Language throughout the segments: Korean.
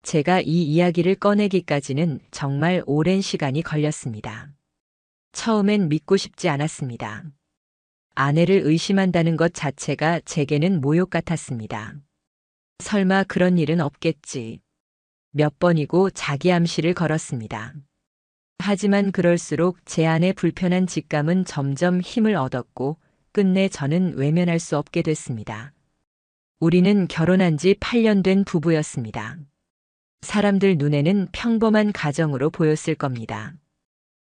제가 이 이야기를 꺼내기까지는 정말 오랜 시간이 걸렸습니다. 처음엔 믿고 싶지 않았습니다. 아내를 의심한다는 것 자체가 제게는 모욕 같았습니다. 설마 그런 일은 없겠지. 몇 번이고 자기 암시를 걸었습니다. 하지만 그럴수록 제 안의 불편한 직감은 점점 힘을 얻었고 끝내 저는 외면할 수 없게 됐습니다. 우리는 결혼한 지 8년 된 부부였습니다. 사람들 눈에는 평범한 가정으로 보였을 겁니다.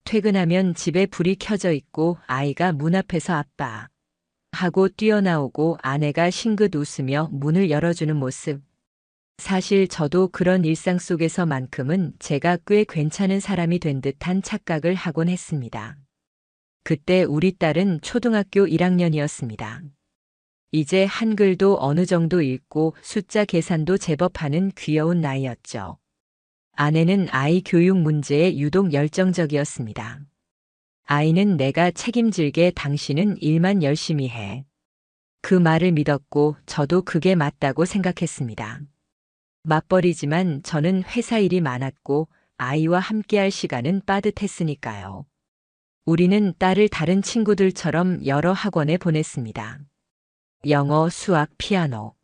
퇴근하면 집에 불이 켜져 있고 아이가 문 앞에서 아빠 하고 뛰어나오고 아내가 싱긋 웃으며 문을 열어주는 모습. 사실 저도 그런 일상 속에서만큼은 제가 꽤 괜찮은 사람이 된 듯한 착각을 하곤 했습니다. 그때 우리 딸은 초등학교 1학년이었습니다. 이제 한글도 어느 정도 읽고 숫자 계산도 제법 하는 귀여운 나이였죠. 아내는 아이 교육 문제에 유독 열정적이었습니다. 아이는 내가 책임질게 당신은 일만 열심히 해. 그 말을 믿었고 저도 그게 맞다고 생각했습니다. 맞벌이지만 저는 회사 일이 많았고 아이와 함께할 시간은 빠듯했으니까요. 우리는 딸을 다른 친구들처럼 여러 학원에 보냈습니다. 영어, 수학, 피아노.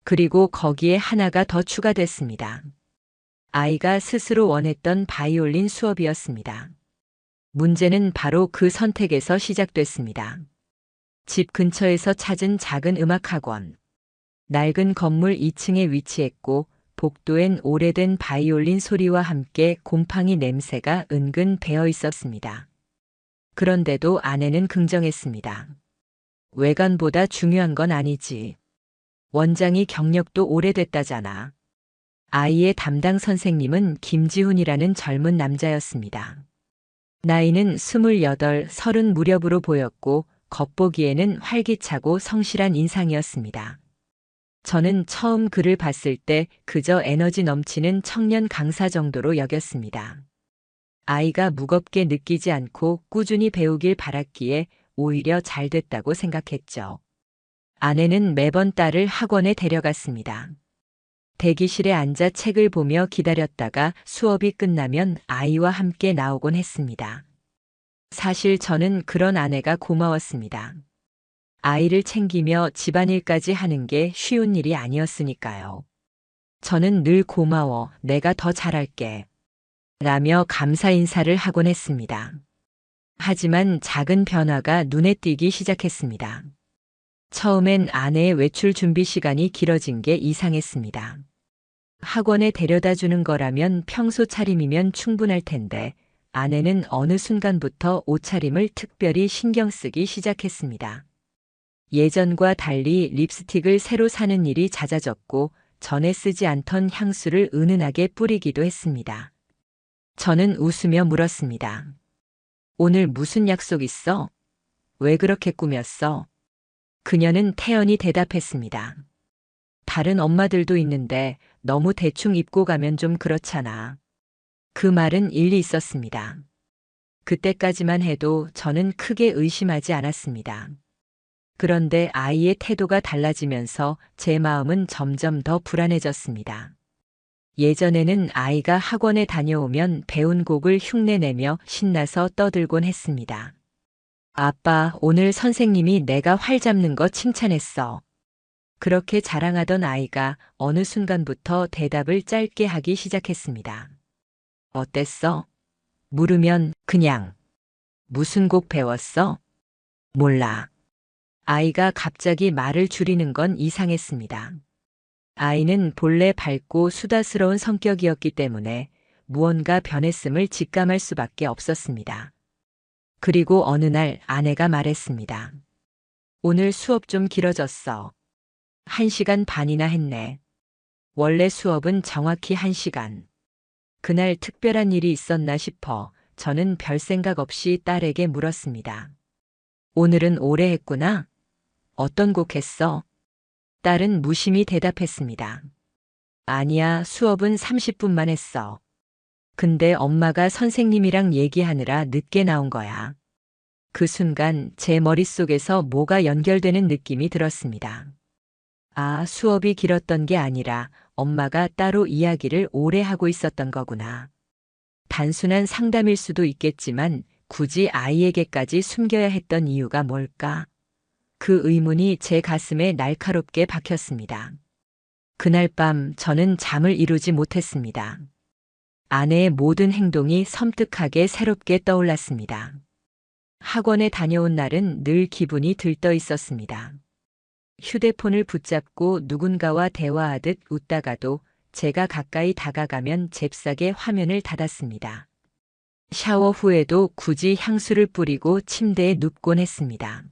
그리고 거기에 하나가 더 추가됐습니다. 아이가 스스로 원했던 바이올린 수업이었습니다. 문제는 바로 그 선택에서 시작됐습니다. 집 근처에서 찾은 작은 음악학원. 낡은 건물 2층에 위치했고 복도엔 오래된 바이올린 소리와 함께 곰팡이 냄새가 은근 배어 있었습니다. 그런데도 아내는 긍정했습니다. 외관보다 중요한 건 아니지. 원장이 경력도 오래됐다잖아. 아이의 담당 선생님은 김지훈이라는 젊은 남자였습니다. 나이는 28, 30 무렵으로 보였고 겉보기에는 활기차고 성실한 인상이었습니다. 저는 처음 그를 봤을 때 그저 에너지 넘치는 청년 강사 정도로 여겼습니다. 아이가 무겁게 느끼지 않고 꾸준히 배우길 바랐기에 오히려 잘 됐다고 생각했죠. 아내는 매번 딸을 학원에 데려갔습니다. 대기실에 앉아 책을 보며 기다렸다가 수업이 끝나면 아이와 함께 나오곤 했습니다. 사실 저는 그런 아내가 고마웠습니다. 아이를 챙기며 집안일까지 하는 게 쉬운 일이 아니었으니까요. 저는 늘 고마워, 내가 더 잘할게. 라며 감사 인사를 하곤 했습니다. 하지만 작은 변화가 눈에 띄기 시작했습니다. 처음엔 아내의 외출 준비 시간이 길어진 게 이상했습니다. 학원에 데려다 주는 거라면 평소 차림이면 충분할 텐데 아내는 어느 순간부터 옷차림을 특별히 신경 쓰기 시작했습니다. 예전과 달리 립스틱을 새로 사는 일이 잦아졌고 전에 쓰지 않던 향수를 은은하게 뿌리기도 했습니다. 저는 웃으며 물었습니다. 오늘 무슨 약속 있어? 왜 그렇게 꾸몄어? 그녀는 태연히 대답했습니다. 다른 엄마들도 있는데 너무 대충 입고 가면 좀 그렇잖아. 그 말은 일리 있었습니다. 그때까지만 해도 저는 크게 의심하지 않았습니다. 그런데 아이의 태도가 달라지면서 제 마음은 점점 더 불안해졌습니다. 예전에는 아이가 학원에 다녀오면 배운 곡을 흉내내며 신나서 떠들곤 했습니다. 아빠, 오늘 선생님이 내가 활 잡는 거 칭찬했어. 그렇게 자랑하던 아이가 어느 순간부터 대답을 짧게 하기 시작했습니다. 어땠어? 물으면 그냥. 무슨 곡 배웠어? 몰라. 아이가 갑자기 말을 줄이는 건 이상했습니다. 아이는 본래 밝고 수다스러운 성격이었기 때문에 무언가 변했음을 직감할 수밖에 없었습니다. 그리고 어느 날 아내가 말했습니다. 오늘 수업 좀 길어졌어. 1시간 반이나 했네. 원래 수업은 정확히 1시간. 그날 특별한 일이 있었나 싶어 저는 별 생각 없이 딸에게 물었습니다. 오늘은 오래 했구나? 어떤 곡 했어? 딸은 무심히 대답했습니다. 아니야, 수업은 30분만 했어. 근데 엄마가 선생님이랑 얘기하느라 늦게 나온 거야. 그 순간 제 머릿속에서 뭐가 연결되는 느낌이 들었습니다. 아, 수업이 길었던 게 아니라 엄마가 따로 이야기를 오래 하고 있었던 거구나. 단순한 상담일 수도 있겠지만 굳이 아이에게까지 숨겨야 했던 이유가 뭘까? 그 의문이 제 가슴에 날카롭게 박혔습니다. 그날 밤 저는 잠을 이루지 못했습니다. 아내의 모든 행동이 섬뜩하게 새롭게 떠올랐습니다. 학원에 다녀온 날은 늘 기분이 들떠 있었습니다. 휴대폰을 붙잡고 누군가와 대화하듯 웃다가도 제가 가까이 다가가면 잽싸게 화면을 닫았습니다. 샤워 후에도 굳이 향수를 뿌리고 침대에 눕곤 했습니다.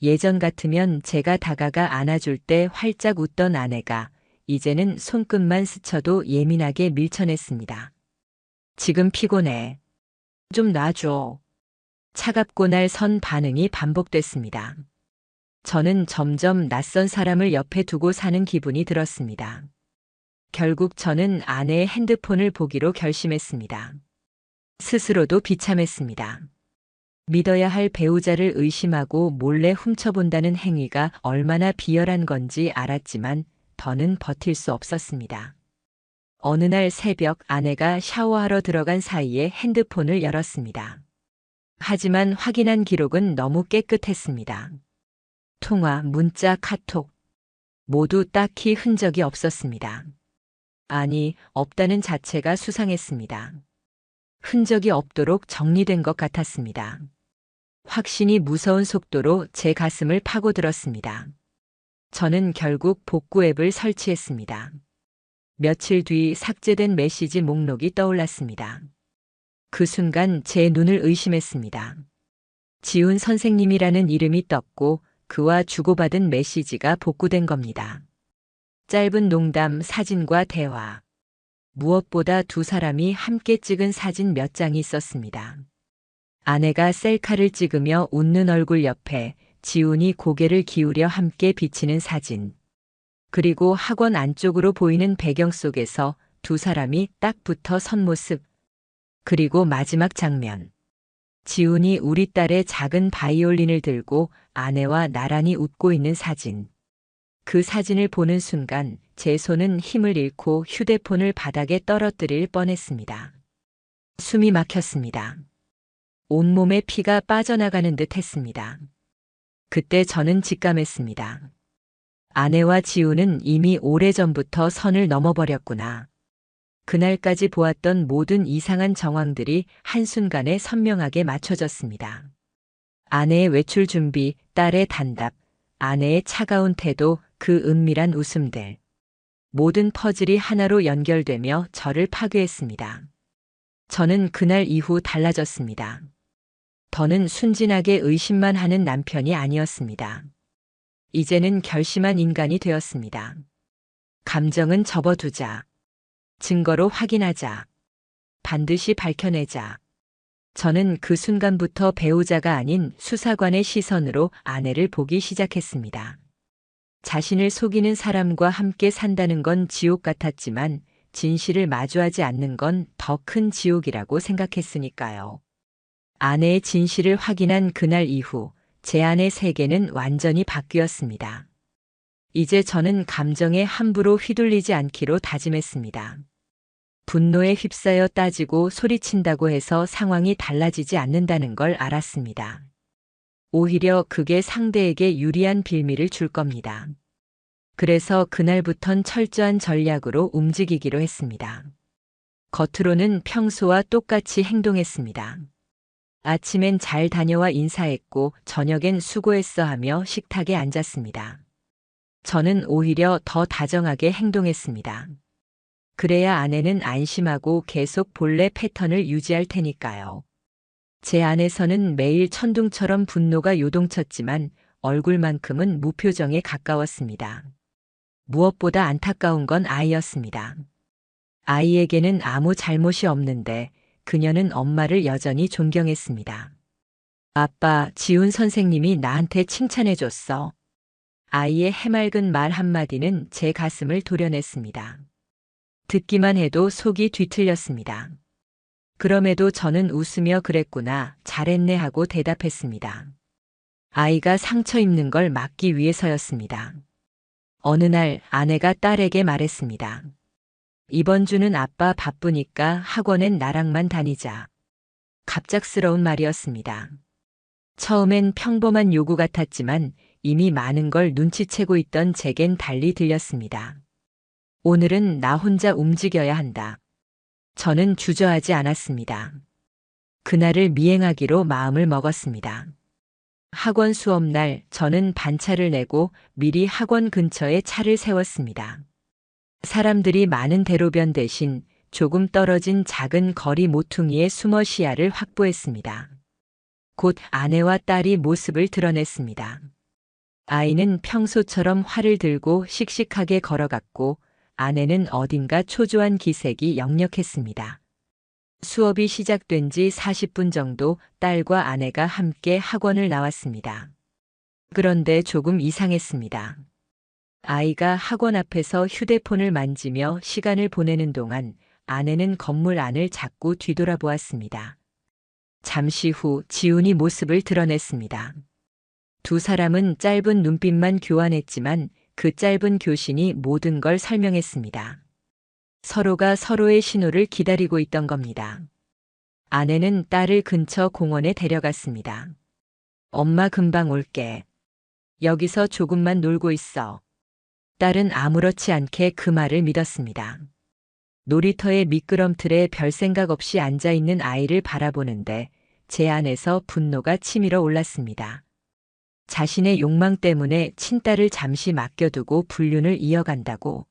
예전 같으면 제가 다가가 안아줄 때 활짝 웃던 아내가 이제는 손끝만 스쳐도 예민하게 밀쳐냈습니다. 지금 피곤해. 좀 놔줘. 차갑고 날선 반응이 반복됐습니다. 저는 점점 낯선 사람을 옆에 두고 사는 기분이 들었습니다. 결국 저는 아내의 핸드폰을 보기로 결심했습니다. 스스로도 비참했습니다. 믿어야 할 배우자를 의심하고 몰래 훔쳐본다는 행위가 얼마나 비열한 건지 알았지만 더는 버틸 수 없었습니다. 어느 날 새벽 아내가 샤워하러 들어간 사이에 핸드폰을 열었습니다. 하지만 확인한 기록은 너무 깨끗했습니다. 통화, 문자, 카톡 모두 딱히 흔적이 없었습니다. 아니, 없다는 자체가 수상했습니다. 흔적이 없도록 정리된 것 같았습니다. 확신이 무서운 속도로 제 가슴을 파고들었습니다. 저는 결국 복구 앱을 설치했습니다. 며칠 뒤 삭제된 메시지 목록이 떠올랐습니다. 그 순간 제 눈을 의심했습니다. 지훈 선생님이라는 이름이 떴고 그와 주고받은 메시지가 복구된 겁니다. 짧은 농담, 사진과 대화. 무엇보다 두 사람이 함께 찍은 사진 몇 장이 있었습니다. 아내가 셀카를 찍으며 웃는 얼굴 옆에 지훈이 고개를 기울여 함께 비치는 사진. 그리고 학원 안쪽으로 보이는 배경 속에서 두 사람이 딱 붙어 선 모습. 그리고 마지막 장면. 지훈이 우리 딸의 작은 바이올린을 들고 아내와 나란히 웃고 있는 사진. 그 사진을 보는 순간 제 손은 힘을 잃고 휴대폰을 바닥에 떨어뜨릴 뻔했습니다. 숨이 막혔습니다. 온몸에 피가 빠져나가는 듯 했습니다. 그때 저는 직감했습니다. 아내와 지훈은 이미 오래전부터 선을 넘어버렸구나. 그날까지 보았던 모든 이상한 정황들이 한순간에 선명하게 맞춰졌습니다. 아내의 외출 준비, 딸의 단답, 아내의 차가운 태도, 그 은밀한 웃음들. 모든 퍼즐이 하나로 연결되며 저를 파괴했습니다. 저는 그날 이후 달라졌습니다. 더는 순진하게 의심만 하는 남편이 아니었습니다. 이제는 결심한 인간이 되었습니다. 감정은 접어두자. 증거로 확인하자. 반드시 밝혀내자. 저는 그 순간부터 배우자가 아닌 수사관의 시선으로 아내를 보기 시작했습니다. 자신을 속이는 사람과 함께 산다는 건 지옥 같았지만 진실을 마주하지 않는 건 더 큰 지옥이라고 생각했으니까요. 아내의 진실을 확인한 그날 이후 제 안의 세계는 완전히 바뀌었습니다. 이제 저는 감정에 함부로 휘둘리지 않기로 다짐했습니다. 분노에 휩싸여 따지고 소리친다고 해서 상황이 달라지지 않는다는 걸 알았습니다. 오히려 그게 상대에게 유리한 빌미를 줄 겁니다. 그래서 그날부턴 철저한 전략으로 움직이기로 했습니다. 겉으로는 평소와 똑같이 행동했습니다. 아침엔 잘 다녀와 인사했고 저녁엔 수고했어 하며 식탁에 앉았습니다. 저는 오히려 더 다정하게 행동했습니다. 그래야 아내는 안심하고 계속 본래 패턴을 유지할 테니까요. 제 안에서는 매일 천둥처럼 분노가 요동쳤지만 얼굴만큼은 무표정에 가까웠습니다. 무엇보다 안타까운 건 아이였습니다. 아이에게는 아무 잘못이 없는데 그녀는 엄마를 여전히 존경했습니다. 아빠, 지훈 선생님이 나한테 칭찬해줬어. 아이의 해맑은 말 한마디는 제 가슴을 도려냈습니다. 듣기만 해도 속이 뒤틀렸습니다. 그럼에도 저는 웃으며 그랬구나, 잘했네 하고 대답했습니다. 아이가 상처 입는 걸 막기 위해서였습니다. 어느 날 아내가 딸에게 말했습니다. 이번 주는 아빠 바쁘니까 학원엔 나랑만 다니자. 갑작스러운 말이었습니다. 처음엔 평범한 요구 같았지만 이미 많은 걸 눈치채고 있던 제겐 달리 들렸습니다. 오늘은 나 혼자 움직여야 한다. 저는 주저하지 않았습니다. 그날을 미행하기로 마음을 먹었습니다. 학원 수업 날 저는 반차를 내고 미리 학원 근처에 차를 세웠습니다. 사람들이 많은 대로변 대신 조금 떨어진 작은 거리 모퉁이에 숨어 시야를 확보했습니다. 곧 아내와 딸이 모습을 드러냈습니다. 아이는 평소처럼 활을 들고 씩씩하게 걸어갔고 아내는 어딘가 초조한 기색이 역력했습니다. 수업이 시작된 지 40분 정도 딸과 아내가 함께 학원을 나왔습니다. 그런데 조금 이상했습니다. 아이가 학원 앞에서 휴대폰을 만지며 시간을 보내는 동안 아내는 건물 안을 자꾸 뒤돌아보았습니다. 잠시 후 지훈이 모습을 드러냈습니다. 두 사람은 짧은 눈빛만 교환했지만 그 짧은 교신이 모든 걸 설명했습니다. 서로가 서로의 신호를 기다리고 있던 겁니다. 아내는 딸을 근처 공원에 데려갔습니다. 엄마 금방 올게. 여기서 조금만 놀고 있어. 딸은 아무렇지 않게 그 말을 믿었습니다. 놀이터의 미끄럼틀에 별 생각 없이 앉아있는 아이를 바라보는데 제 안에서 분노가 치밀어 올랐습니다. 자신의 욕망 때문에 친딸을 잠시 맡겨두고 불륜을 이어간다고.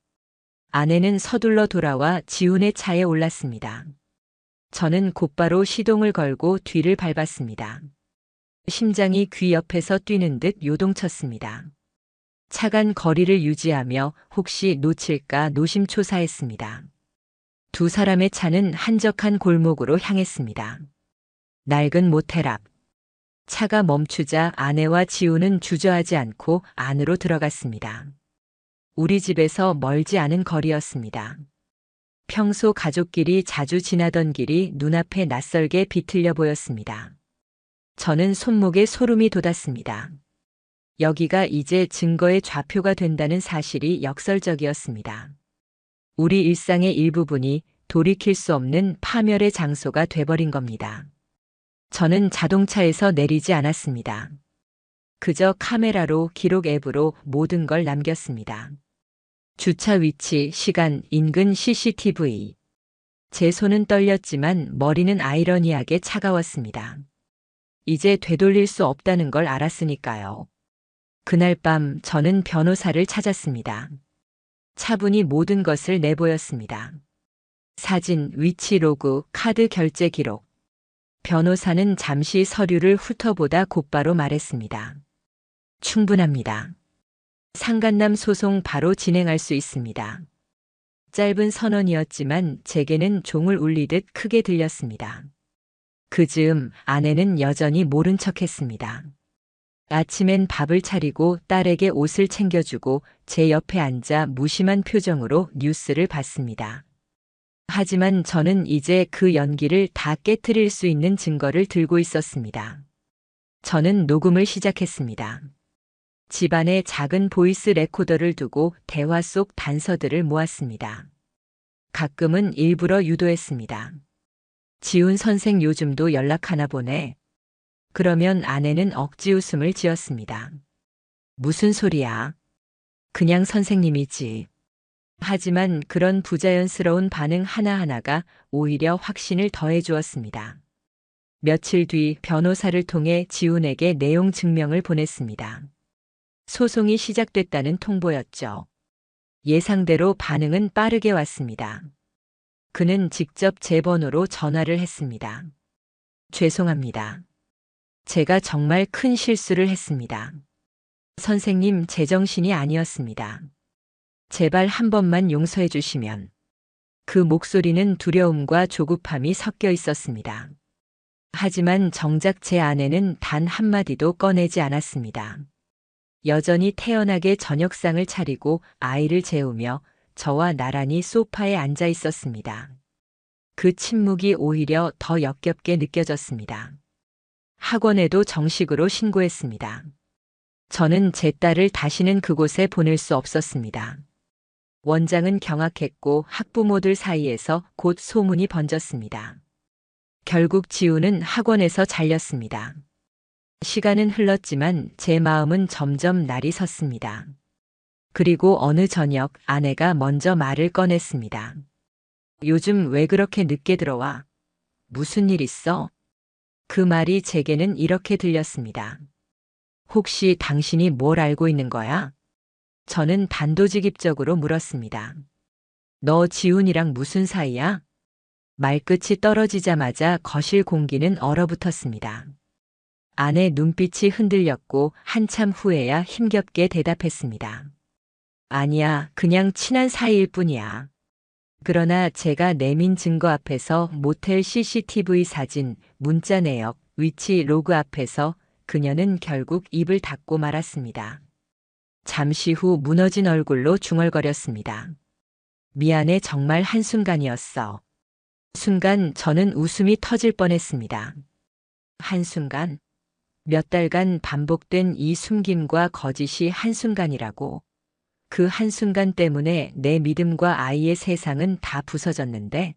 아내는 서둘러 돌아와 지훈의 차에 올랐습니다. 저는 곧바로 시동을 걸고 뒤를 밟았습니다. 심장이 귀 옆에서 뛰는 듯 요동쳤습니다. 차간 거리를 유지하며 혹시 놓칠까 노심초사했습니다. 두 사람의 차는 한적한 골목으로 향했습니다. 낡은 모텔 앞. 차가 멈추자 아내와 지훈은 주저하지 않고 안으로 들어갔습니다. 우리 집에서 멀지 않은 거리였습니다. 평소 가족끼리 자주 지나던 길이 눈앞에 낯설게 비틀려 보였습니다. 저는 손목에 소름이 돋았습니다. 여기가 이제 증거의 좌표가 된다는 사실이 역설적이었습니다. 우리 일상의 일부분이 돌이킬 수 없는 파멸의 장소가 돼버린 겁니다. 저는 자동차에서 내리지 않았습니다. 그저 카메라로 기록 앱으로 모든 걸 남겼습니다. 주차 위치, 시간, 인근 CCTV. 제 손은 떨렸지만 머리는 아이러니하게 차가웠습니다. 이제 되돌릴 수 없다는 걸 알았으니까요. 그날 밤 저는 변호사를 찾았습니다. 차분히 모든 것을 내보였습니다. 사진, 위치 로그, 카드 결제 기록. 변호사는 잠시 서류를 훑어보다 곧바로 말했습니다. 충분합니다. 상간남 소송 바로 진행할 수 있습니다. 짧은 선언이었지만 제게는 종을 울리듯 크게 들렸습니다. 그 즈음 아내는 여전히 모른 척했습니다. 아침엔 밥을 차리고 딸에게 옷을 챙겨주고 제 옆에 앉아 무심한 표정으로 뉴스를 봤습니다. 하지만 저는 이제 그 연기를 다 깨트릴 수 있는 증거를 들고 있었습니다. 저는 녹음을 시작했습니다. 집안에 작은 보이스 레코더를 두고 대화 속 단서들을 모았습니다. 가끔은 일부러 유도했습니다. 지훈 선생 요즘도 연락하나 보네. 그러면 아내는 억지 웃음을 지었습니다. 무슨 소리야? 그냥 선생님이지. 하지만 그런 부자연스러운 반응 하나하나가 오히려 확신을 더해주었습니다. 며칠 뒤 변호사를 통해 지훈에게 내용 증명을 보냈습니다. 소송이 시작됐다는 통보였죠. 예상대로 반응은 빠르게 왔습니다. 그는 직접 제 번호로 전화를 했습니다. 죄송합니다. 제가 정말 큰 실수를 했습니다. 선생님, 제정신이 아니었습니다. 제발 한 번만 용서해 주시면. 그 목소리는 두려움과 조급함이 섞여 있었습니다. 하지만 정작 제 아내는 단 한마디도 꺼내지 않았습니다. 여전히 태연하게 저녁상을 차리고 아이를 재우며 저와 나란히 소파에 앉아 있었습니다. 그 침묵이 오히려 더 역겹게 느껴졌습니다. 학원에도 정식으로 신고했습니다. 저는 제 딸을 다시는 그곳에 보낼 수 없었습니다. 원장은 경악했고 학부모들 사이에서 곧 소문이 번졌습니다. 결국 지우는 학원에서 잘렸습니다. 시간은 흘렀지만 제 마음은 점점 날이 섰습니다. 그리고 어느 저녁 아내가 먼저 말을 꺼냈습니다. 요즘 왜 그렇게 늦게 들어와? 무슨 일 있어? 그 말이 제게는 이렇게 들렸습니다. 혹시 당신이 뭘 알고 있는 거야? 저는 단도직입적으로 물었습니다. 너 지훈이랑 무슨 사이야? 말끝이 떨어지자마자 거실 공기는 얼어붙었습니다. 아내 눈빛이 흔들렸고 한참 후에야 힘겹게 대답했습니다. 아니야, 그냥 친한 사이일 뿐이야. 그러나 제가 내민 증거 앞에서 모텔 CCTV 사진, 문자 내역, 위치 로그 앞에서 그녀는 결국 입을 닫고 말았습니다. 잠시 후 무너진 얼굴로 중얼거렸습니다. 미안해, 정말 한순간이었어. 순간 저는 웃음이 터질 뻔했습니다. 한순간? 몇 달간 반복된 이 숨김과 거짓이 한순간이라고. 그 한순간 때문에 내 믿음과 아이의 세상은 다 부서졌는데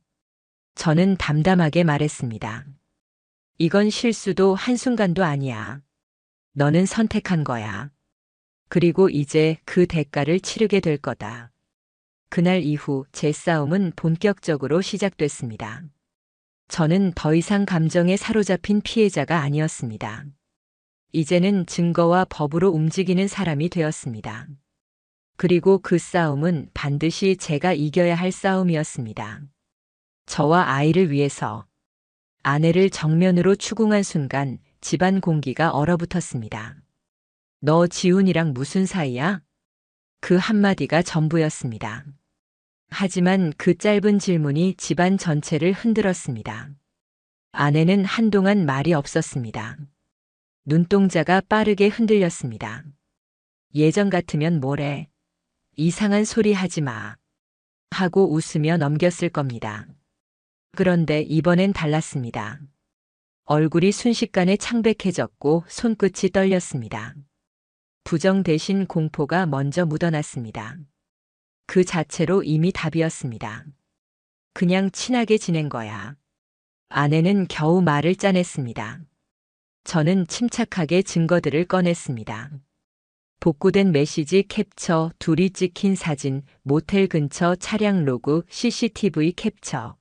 저는 담담하게 말했습니다. 이건 실수도 한순간도 아니야. 너는 선택한 거야. 그리고 이제 그 대가를 치르게 될 거다. 그날 이후 제 싸움은 본격적으로 시작됐습니다. 저는 더 이상 감정에 사로잡힌 피해자가 아니었습니다. 이제는 증거와 법으로 움직이는 사람이 되었습니다. 그리고 그 싸움은 반드시 제가 이겨야 할 싸움이었습니다. 저와 아이를 위해서. 아내를 정면으로 추궁한 순간 집안 공기가 얼어붙었습니다. 너 지훈이랑 무슨 사이야? 그 한마디가 전부였습니다. 하지만 그 짧은 질문이 집안 전체를 흔들었습니다. 아내는 한동안 말이 없었습니다. 눈동자가 빠르게 흔들렸습니다. 예전 같으면 뭐래? 이상한 소리 하지 마. 하고 웃으며 넘겼을 겁니다. 그런데 이번엔 달랐습니다. 얼굴이 순식간에 창백해졌고 손끝이 떨렸습니다. 부정 대신 공포가 먼저 묻어났습니다. 그 자체로 이미 답이었습니다. 그냥 친하게 지낸 거야. 아내는 겨우 말을 짜냈습니다. 저는 침착하게 증거들을 꺼냈습니다. 복구된 메시지 캡처, 둘이 찍힌 사진, 모텔 근처 차량 로그, CCTV 캡처.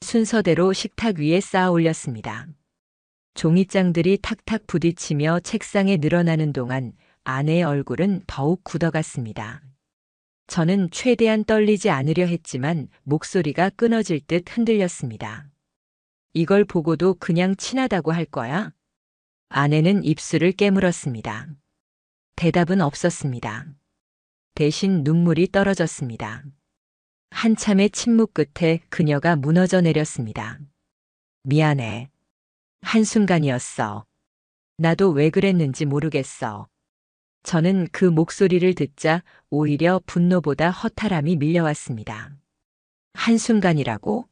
순서대로 식탁 위에 쌓아 올렸습니다. 종이장들이 탁탁 부딪히며 책상에 늘어나는 동안 아내의 얼굴은 더욱 굳어갔습니다. 저는 최대한 떨리지 않으려 했지만 목소리가 끊어질 듯 흔들렸습니다. 이걸 보고도 그냥 친하다고 할 거야? 아내는 입술을 깨물었습니다. 대답은 없었습니다. 대신 눈물이 떨어졌습니다. 한참의 침묵 끝에 그녀가 무너져 내렸습니다. 미안해. 한순간이었어. 나도 왜 그랬는지 모르겠어. 저는 그 목소리를 듣자 오히려 분노보다 허탈함이 밀려왔습니다. 한순간이라고?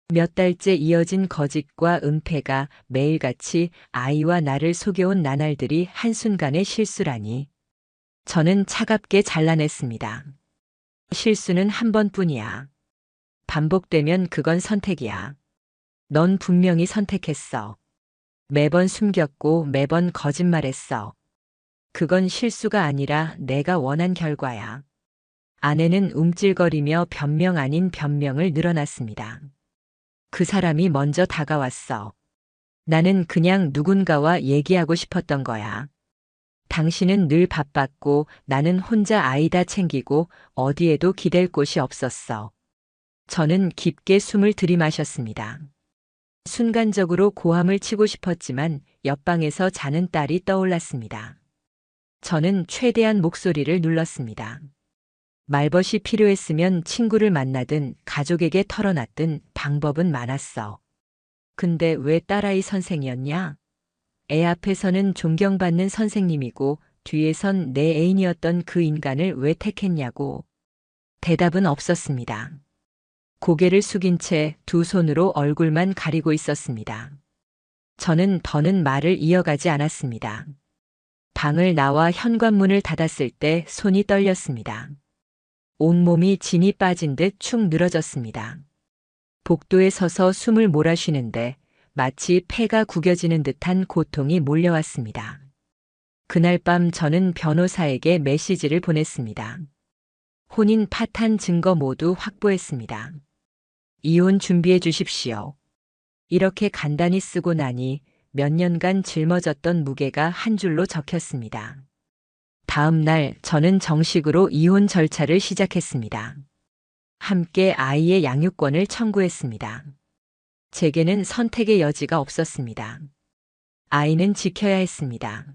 몇 달째 이어진 거짓과 은폐가 매일같이 아이와 나를 속여온 나날들이 한순간의 실수라니. 저는 차갑게 잘라냈습니다. 실수는 한 번뿐이야. 반복되면 그건 선택이야. 넌 분명히 선택했어. 매번 숨겼고 매번 거짓말했어. 그건 실수가 아니라 내가 원한 결과야. 아내는 움찔거리며 변명 아닌 변명을 늘어놨습니다. 그 사람이 먼저 다가왔어. 나는 그냥 누군가와 얘기하고 싶었던 거야. 당신은 늘 바빴고 나는 혼자 아이 다 챙기고 어디에도 기댈 곳이 없었어. 저는 깊게 숨을 들이마셨습니다. 순간적으로 고함을 치고 싶었지만 옆방에서 자는 딸이 떠올랐습니다. 저는 최대한 목소리를 눌렀습니다. 말벗이 필요했으면 친구를 만나든 가족에게 털어놨든 방법은 많았어. 근데 왜 딸아이 선생이었냐? 애 앞에서는 존경받는 선생님이고 뒤에선 내 애인이었던 그 인간을 왜 택했냐고. 대답은 없었습니다. 고개를 숙인 채 두 손으로 얼굴만 가리고 있었습니다. 저는 더는 말을 이어가지 않았습니다. 방을 나와 현관문을 닫았을 때 손이 떨렸습니다. 온몸이 진이 빠진 듯 축 늘어졌습니다. 복도에 서서 숨을 몰아쉬는데 마치 폐가 구겨지는 듯한 고통이 몰려왔습니다. 그날 밤 저는 변호사에게 메시지를 보냈습니다. 혼인 파탄 증거 모두 확보했습니다. 이혼 준비해 주십시오. 이렇게 간단히 쓰고 나니 몇 년간 짊어졌던 무게가 한 줄로 적혔습니다. 다음 날 저는 정식으로 이혼 절차를 시작했습니다. 함께 아이의 양육권을 청구했습니다. 제게는 선택의 여지가 없었습니다. 아이는 지켜야 했습니다.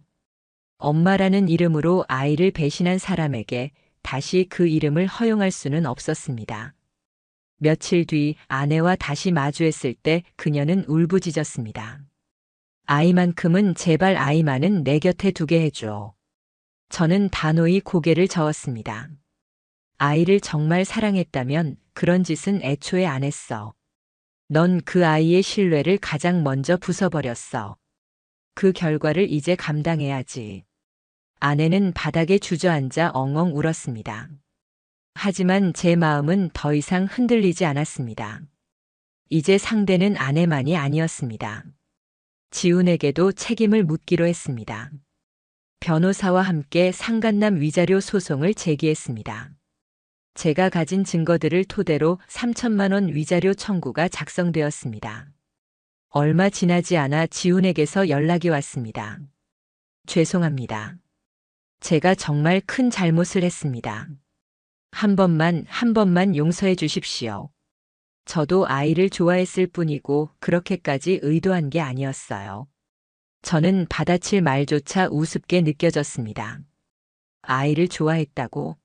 엄마라는 이름으로 아이를 배신한 사람에게 다시 그 이름을 허용할 수는 없었습니다. 며칠 뒤 아내와 다시 마주했을 때 그녀는 울부짖었습니다. 아이만큼은 제발 아이만은 내 곁에 두게 해줘. 저는 단호히 고개를 저었습니다. 아이를 정말 사랑했다면 그런 짓은 애초에 안 했어. 넌 그 아이의 신뢰를 가장 먼저 부숴버렸어. 그 결과를 이제 감당해야지. 아내는 바닥에 주저앉아 엉엉 울었습니다. 하지만 제 마음은 더 이상 흔들리지 않았습니다. 이제 상대는 아내만이 아니었습니다. 지훈에게도 책임을 묻기로 했습니다. 변호사와 함께 상간남 위자료 소송을 제기했습니다. 제가 가진 증거들을 토대로 3천만 원 위자료 청구가 작성되었습니다. 얼마 지나지 않아 지훈에게서 연락이 왔습니다. 죄송합니다. 제가 정말 큰 잘못을 했습니다. 한 번만 용서해 주십시오. 저도 아이를 좋아했을 뿐이고 그렇게까지 의도한 게 아니었어요. 저는 받아칠 말조차 우습게 느껴졌습니다. 아이를 좋아했다고?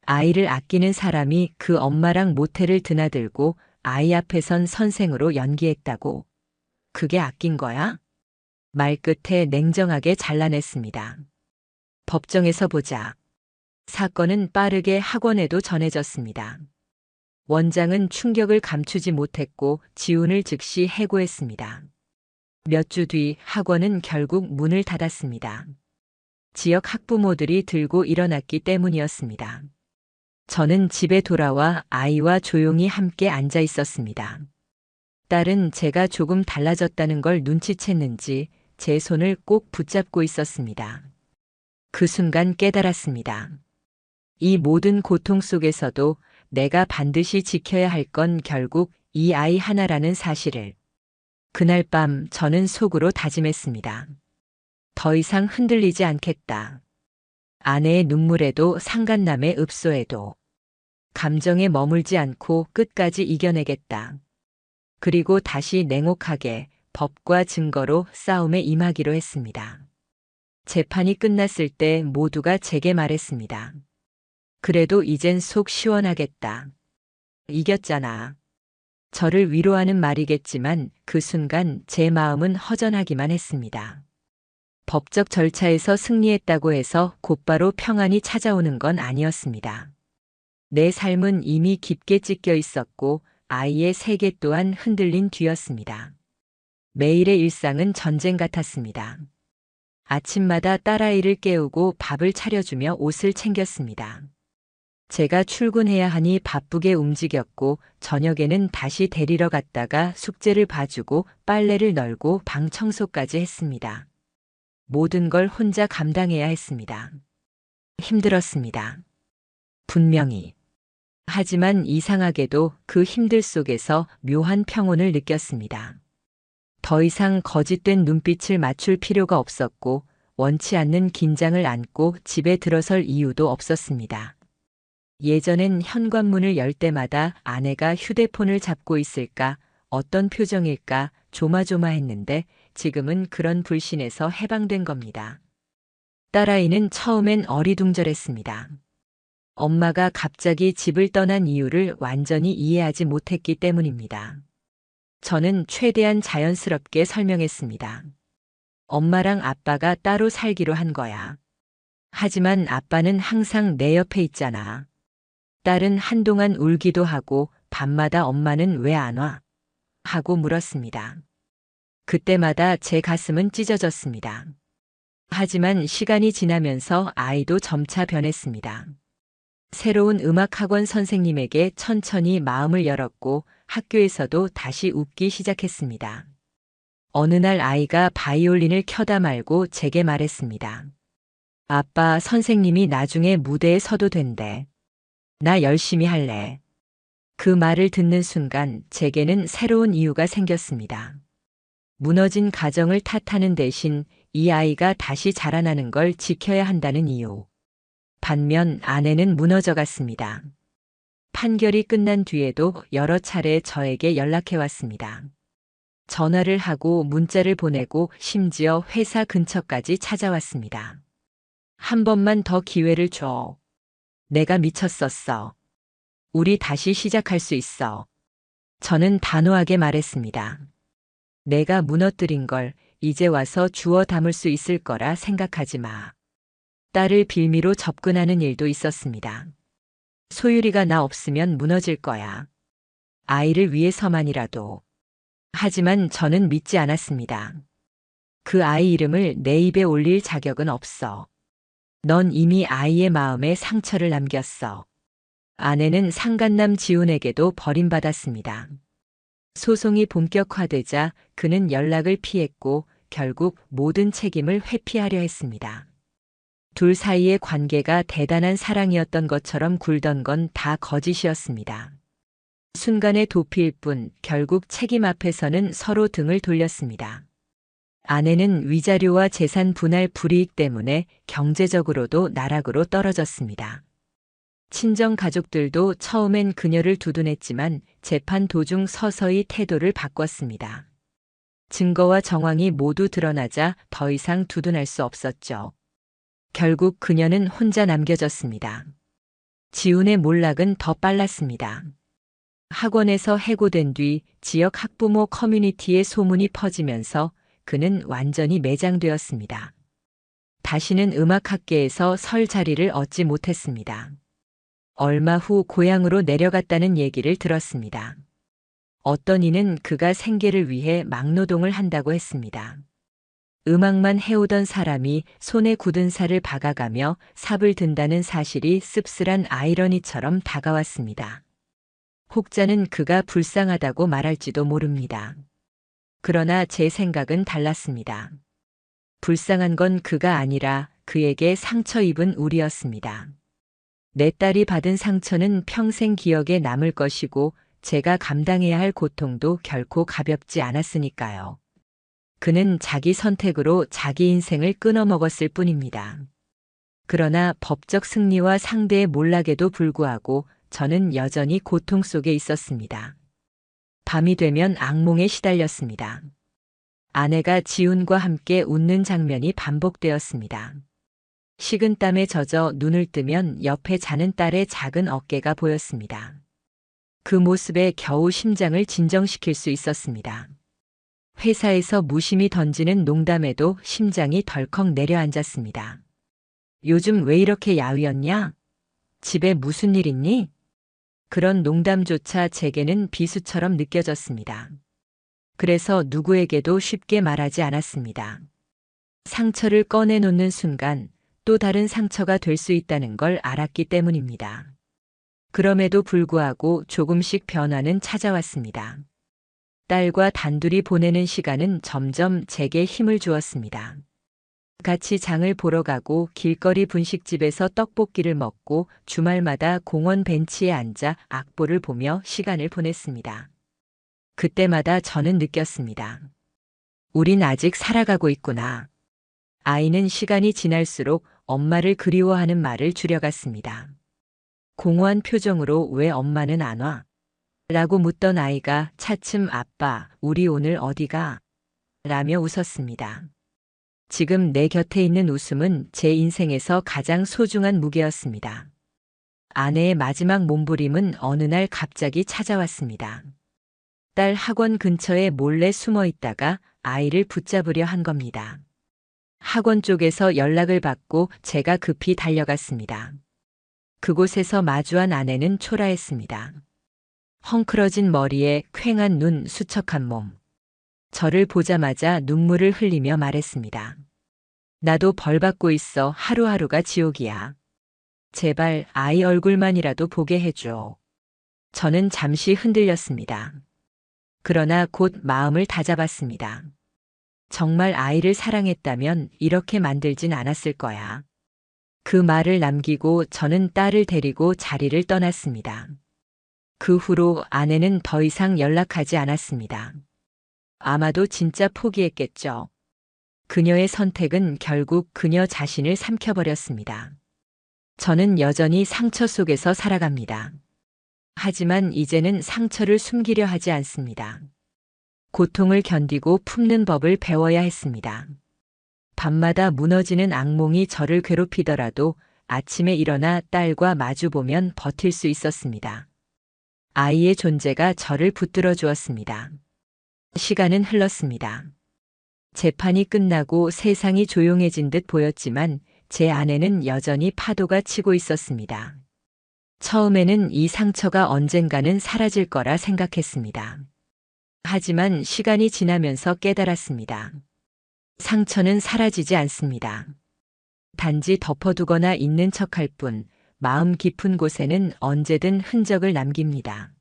아이를 아끼는 사람이 그 엄마랑 모텔을 드나들고 아이 앞에선 선생으로 연기했다고? 그게 아낀 거야? 말끝에 냉정하게 잘라냈습니다. 법정에서 보자. 사건은 빠르게 학원에도 전해졌습니다. 원장은 충격을 감추지 못했고 지훈을 즉시 해고했습니다. 몇 주 뒤 학원은 결국 문을 닫았습니다. 지역 학부모들이 들고 일어났기 때문이었습니다. 저는 집에 돌아와 아이와 조용히 함께 앉아 있었습니다. 딸은 제가 조금 달라졌다는 걸 눈치챘는지 제 손을 꼭 붙잡고 있었습니다. 그 순간 깨달았습니다. 이 모든 고통 속에서도 내가 반드시 지켜야 할 건 결국 이 아이 하나라는 사실을. 그날 밤 저는 속으로 다짐했습니다. 더 이상 흔들리지 않겠다. 아내의 눈물에도 상간남의 읍소에도. 감정에 머물지 않고 끝까지 이겨내겠다. 그리고 다시 냉혹하게 법과 증거로 싸움에 임하기로 했습니다. 재판이 끝났을 때 모두가 제게 말했습니다. 그래도 이젠 속 시원하겠다. 이겼잖아. 저를 위로하는 말이겠지만 그 순간 제 마음은 허전하기만 했습니다. 법적 절차에서 승리했다고 해서 곧바로 평안이 찾아오는 건 아니었습니다. 내 삶은 이미 깊게 찢겨 있었고 아이의 세계 또한 흔들린 뒤였습니다. 매일의 일상은 전쟁 같았습니다. 아침마다 딸아이를 깨우고 밥을 차려주며 옷을 챙겼습니다. 제가 출근해야 하니 바쁘게 움직였고 저녁에는 다시 데리러 갔다가 숙제를 봐주고 빨래를 널고 방 청소까지 했습니다. 모든 걸 혼자 감당해야 했습니다. 힘들었습니다. 분명히. 하지만 이상하게도 그 힘들 속에서 묘한 평온을 느꼈습니다. 더 이상 거짓된 눈빛을 맞출 필요가 없었고 원치 않는 긴장을 안고 집에 들어설 이유도 없었습니다. 예전엔 현관문을 열 때마다 아내가 휴대폰을 잡고 있을까, 어떤 표정일까 조마조마했는데 지금은 그런 불신에서 해방된 겁니다. 딸아이는 처음엔 어리둥절했습니다. 엄마가 갑자기 집을 떠난 이유를 완전히 이해하지 못했기 때문입니다. 저는 최대한 자연스럽게 설명했습니다. 엄마랑 아빠가 따로 살기로 한 거야. 하지만 아빠는 항상 내 옆에 있잖아. 딸은 한동안 울기도 하고 밤마다 엄마는 왜 안 와? 하고 물었습니다. 그때마다 제 가슴은 찢어졌습니다. 하지만 시간이 지나면서 아이도 점차 변했습니다. 새로운 음악학원 선생님에게 천천히 마음을 열었고 학교에서도 다시 웃기 시작했습니다. 어느 날 아이가 바이올린을 켜다 말고 제게 말했습니다. 아빠, 선생님이 나중에 무대에 서도 된대. 나 열심히 할래. 그 말을 듣는 순간 제게는 새로운 이유가 생겼습니다. 무너진 가정을 탓하는 대신 이 아이가 다시 자라나는 걸 지켜야 한다는 이유. 반면 아내는 무너져 갔습니다. 판결이 끝난 뒤에도 여러 차례 저에게 연락해 왔습니다. 전화를 하고 문자를 보내고 심지어 회사 근처까지 찾아왔습니다. 한 번만 더 기회를 줘. 내가 미쳤었어. 우리 다시 시작할 수 있어. 저는 단호하게 말했습니다. 내가 무너뜨린 걸 이제 와서 주워 담을 수 있을 거라 생각하지 마. 딸을 빌미로 접근하는 일도 있었습니다. 소율이가 나 없으면 무너질 거야. 아이를 위해서만이라도. 하지만 저는 믿지 않았습니다. 그 아이 이름을 내 입에 올릴 자격은 없어. 넌 이미 아이의 마음에 상처를 남겼어. 아내는 상간남 지훈에게도 버림받았습니다. 소송이 본격화되자 그는 연락을 피했고 결국 모든 책임을 회피하려 했습니다. 둘 사이의 관계가 대단한 사랑이었던 것처럼 굴던 건 다 거짓이었습니다. 순간의 도피일 뿐 결국 책임 앞에서는 서로 등을 돌렸습니다. 아내는 위자료와 재산 분할 불이익 때문에 경제적으로도 나락으로 떨어졌습니다. 친정 가족들도 처음엔 그녀를 두둔했지만 재판 도중 서서히 태도를 바꿨습니다. 증거와 정황이 모두 드러나자 더 이상 두둔할 수 없었죠. 결국 그녀는 혼자 남겨졌습니다. 지훈의 몰락은 더 빨랐습니다. 학원에서 해고된 뒤 지역 학부모 커뮤니티에 소문이 퍼지면서 그는 완전히 매장되었습니다. 다시는 음악학계에서 설 자리를 얻지 못했습니다. 얼마 후 고향으로 내려갔다는 얘기를 들었습니다. 어떤 이는 그가 생계를 위해 막노동을 한다고 했습니다. 음악만 해오던 사람이 손에 굳은 살을 박아가며 삽을 든다는 사실이 씁쓸한 아이러니처럼 다가왔습니다. 혹자는 그가 불쌍하다고 말할지도 모릅니다. 그러나 제 생각은 달랐습니다. 불쌍한 건 그가 아니라 그에게 상처 입은 우리였습니다. 내 딸이 받은 상처는 평생 기억에 남을 것이고 제가 감당해야 할 고통도 결코 가볍지 않았으니까요. 그는 자기 선택으로 자기 인생을 끊어먹었을 뿐입니다. 그러나 법적 승리와 상대의 몰락에도 불구하고 저는 여전히 고통 속에 있었습니다. 밤이 되면 악몽에 시달렸습니다. 아내가 지훈과 함께 웃는 장면이 반복되었습니다. 식은땀에 젖어 눈을 뜨면 옆에 자는 딸의 작은 어깨가 보였습니다. 그 모습에 겨우 심장을 진정시킬 수 있었습니다. 회사에서 무심히 던지는 농담에도 심장이 덜컥 내려앉았습니다. 요즘 왜 이렇게 야위었냐? 집에 무슨 일 있니? 그런 농담조차 제게는 비수처럼 느껴졌습니다. 그래서 누구에게도 쉽게 말하지 않았습니다. 상처를 꺼내놓는 순간 또 다른 상처가 될 수 있다는 걸 알았기 때문입니다. 그럼에도 불구하고 조금씩 변화는 찾아왔습니다. 딸과 단둘이 보내는 시간은 점점 제게 힘을 주었습니다. 같이 장을 보러 가고 길거리 분식집에서 떡볶이를 먹고 주말마다 공원 벤치에 앉아 악보를 보며 시간을 보냈습니다. 그때마다 저는 느꼈습니다. 우린 아직 살아가고 있구나. 아이는 시간이 지날수록 엄마를 그리워하는 말을 줄여갔습니다. 공허한 표정으로 왜 엄마는 안 와? 라고 묻던 아이가 차츰 아빠, 우리 오늘 어디가? 라며 웃었습니다. 지금 내 곁에 있는 웃음은 제 인생에서 가장 소중한 무게였습니다. 아내의 마지막 몸부림은 어느 날 갑자기 찾아왔습니다. 딸 학원 근처에 몰래 숨어 있다가 아이를 붙잡으려 한 겁니다. 학원 쪽에서 연락을 받고 제가 급히 달려갔습니다. 그곳에서 마주한 아내는 초라했습니다. 헝클어진 머리에 퀭한 눈, 수척한 몸. 저를 보자마자 눈물을 흘리며 말했습니다. 나도 벌 받고 있어. 하루하루가 지옥이야. 제발 아이 얼굴만이라도 보게 해줘. 저는 잠시 흔들렸습니다. 그러나 곧 마음을 다잡았습니다. 정말 아이를 사랑했다면 이렇게 만들진 않았을 거야. 그 말을 남기고 저는 딸을 데리고 자리를 떠났습니다. 그 후로 아내는 더 이상 연락하지 않았습니다. 아마도 진짜 포기했겠죠. 그녀의 선택은 결국 그녀 자신을 삼켜버렸습니다. 저는 여전히 상처 속에서 살아갑니다. 하지만 이제는 상처를 숨기려 하지 않습니다. 고통을 견디고 품는 법을 배워야 했습니다. 밤마다 무너지는 악몽이 저를 괴롭히더라도 아침에 일어나 딸과 마주보면 버틸 수 있었습니다. 아이의 존재가 저를 붙들어 주었습니다. 시간은 흘렀습니다. 재판이 끝나고 세상이 조용해진 듯 보였지만 제 안에는 여전히 파도가 치고 있었습니다. 처음에는 이 상처가 언젠가는 사라질 거라 생각했습니다. 하지만 시간이 지나면서 깨달았습니다. 상처는 사라지지 않습니다. 단지 덮어두거나 있는 척할 뿐 마음 깊은 곳에는 언제든 흔적을 남깁니다.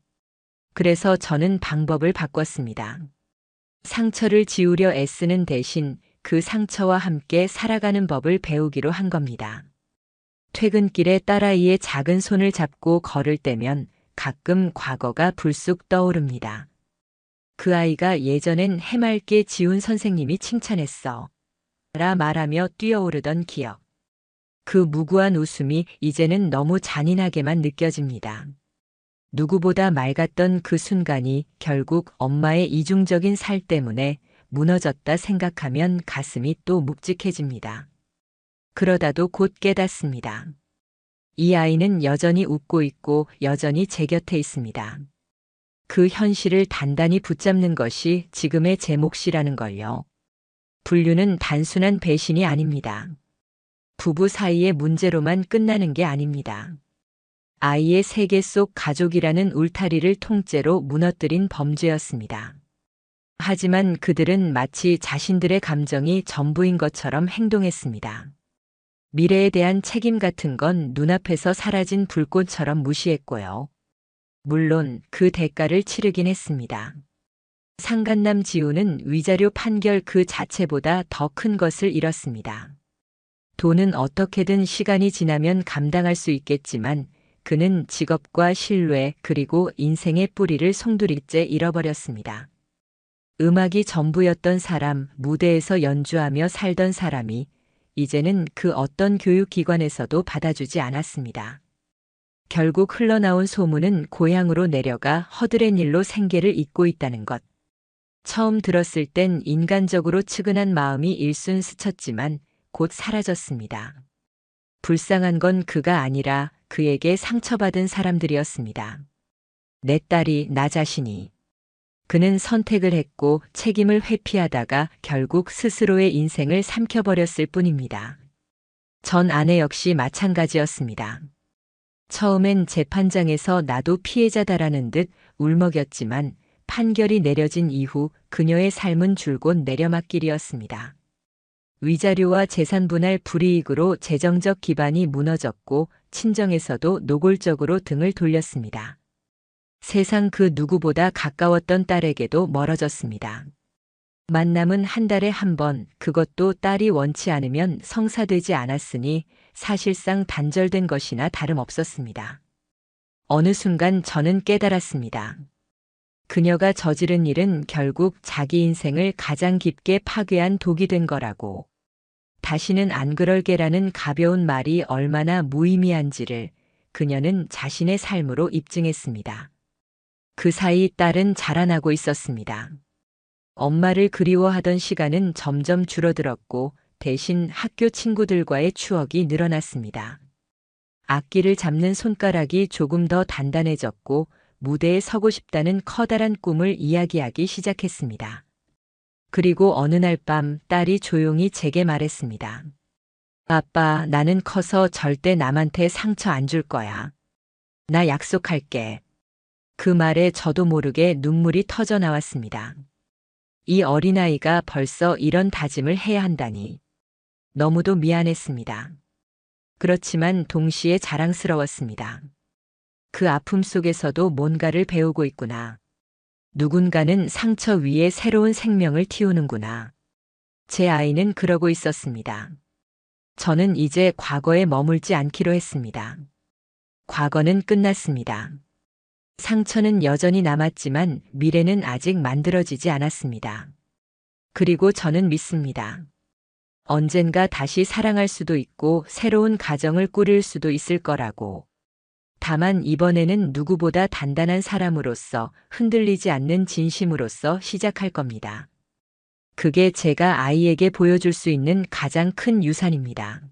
그래서 저는 방법을 바꿨습니다. 상처를 지우려 애쓰는 대신 그 상처와 함께 살아가는 법을 배우기로 한 겁니다. 퇴근길에 딸아이의 작은 손을 잡고 걸을 때면 가끔 과거가 불쑥 떠오릅니다. 그 아이가 예전엔 해맑게 지훈 선생님이 칭찬했어. 라 말하며 뛰어오르던 기억. 그 무구한 웃음이 이제는 너무 잔인하게만 느껴집니다. 누구보다 맑았던 그 순간이 결국 엄마의 이중적인 살 때문에 무너졌다 생각하면 가슴이 또 묵직해집니다. 그러다도 곧 깨닫습니다. 이 아이는 여전히 웃고 있고 여전히 제 곁에 있습니다. 그 현실을 단단히 붙잡는 것이 지금의 제 몫이라는 걸요. 분류는 단순한 배신이 아닙니다. 부부 사이의 문제로만 끝나는 게 아닙니다. 아이의 세계 속 가족이라는 울타리를 통째로 무너뜨린 범죄였습니다. 하지만 그들은 마치 자신들의 감정이 전부인 것처럼 행동했습니다. 미래에 대한 책임 같은 건 눈앞에서 사라진 불꽃처럼 무시했고요. 물론 그 대가를 치르긴 했습니다. 상간남 지우는 위자료 판결 그 자체보다 더 큰 것을 잃었습니다. 돈은 어떻게든 시간이 지나면 감당할 수 있겠지만 그는 직업과 신뢰 그리고 인생의 뿌리를 송두리째 잃어버렸습니다. 음악이 전부였던 사람, 무대에서 연주하며 살던 사람이 이제는 그 어떤 교육기관에서도 받아주지 않았습니다. 결국 흘러나온 소문은 고향으로 내려가 허드렛 일로 생계를 잇고 있다는 것. 처음 들었을 땐 인간적으로 측은한 마음이 일순 스쳤지만 곧 사라졌습니다. 불쌍한 건 그가 아니라 그에게 상처받은 사람들이었습니다. 내 딸이, 나 자신이. 그는 선택을 했고 책임을 회피하다가 결국 스스로의 인생을 삼켜버렸을 뿐입니다. 전 아내 역시 마찬가지였습니다. 처음엔 재판장에서 나도 피해자다라는 듯 울먹였지만 판결이 내려진 이후 그녀의 삶은 줄곧 내려막길이었습니다. 위자료와 재산 분할 불이익으로 재정적 기반이 무너졌고 친정에서도 노골적으로 등을 돌렸습니다. 세상 그 누구보다 가까웠던 딸에게도 멀어졌습니다. 만남은 한 달에 한 번, 그것도 딸이 원치 않으면 성사되지 않았으니 사실상 단절된 것이나 다름없었습니다. 어느 순간 저는 깨달았습니다. 그녀가 저지른 일은 결국 자기 인생을 가장 깊게 파괴한 독이 된 거라고. 다시는 안 그럴게라는 가벼운 말이 얼마나 무의미한지를 그녀는 자신의 삶으로 입증했습니다. 그 사이 딸은 자라나고 있었습니다. 엄마를 그리워하던 시간은 점점 줄어들었고 대신 학교 친구들과의 추억이 늘어났습니다. 악기를 잡는 손가락이 조금 더 단단해졌고 무대에 서고 싶다는 커다란 꿈을 이야기하기 시작했습니다. 그리고 어느 날 밤 딸이 조용히 제게 말했습니다. 아빠, 나는 커서 절대 남한테 상처 안 줄 거야. 나 약속할게. 그 말에 저도 모르게 눈물이 터져 나왔습니다. 이 어린아이가 벌써 이런 다짐을 해야 한다니. 너무도 미안했습니다. 그렇지만 동시에 자랑스러웠습니다. 그 아픔 속에서도 뭔가를 배우고 있구나. 누군가는 상처 위에 새로운 생명을 틔우는구나. 제 아이는 그러고 있었습니다. 저는 이제 과거에 머물지 않기로 했습니다. 과거는 끝났습니다. 상처는 여전히 남았지만 미래는 아직 만들어지지 않았습니다. 그리고 저는 믿습니다. 언젠가 다시 사랑할 수도 있고 새로운 가정을 꾸릴 수도 있을 거라고. 다만 이번에는 누구보다 단단한 사람으로서 흔들리지 않는 진심으로서 시작할 겁니다. 그게 제가 아이에게 보여줄 수 있는 가장 큰 유산입니다.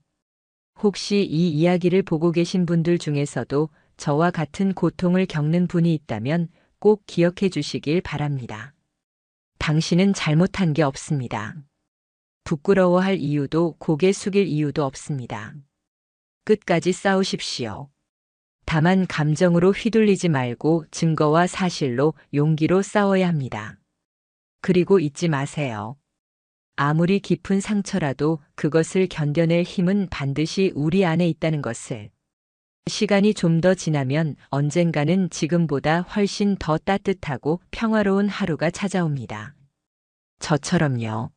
혹시 이 이야기를 보고 계신 분들 중에서도 저와 같은 고통을 겪는 분이 있다면 꼭 기억해 주시길 바랍니다. 당신은 잘못한 게 없습니다. 부끄러워할 이유도 고개 숙일 이유도 없습니다. 끝까지 싸우십시오. 다만 감정으로 휘둘리지 말고 증거와 사실로 용기로 싸워야 합니다. 그리고 잊지 마세요. 아무리 깊은 상처라도 그것을 견뎌낼 힘은 반드시 우리 안에 있다는 것을. 시간이 좀 더 지나면 언젠가는 지금보다 훨씬 더 따뜻하고 평화로운 하루가 찾아옵니다. 저처럼요.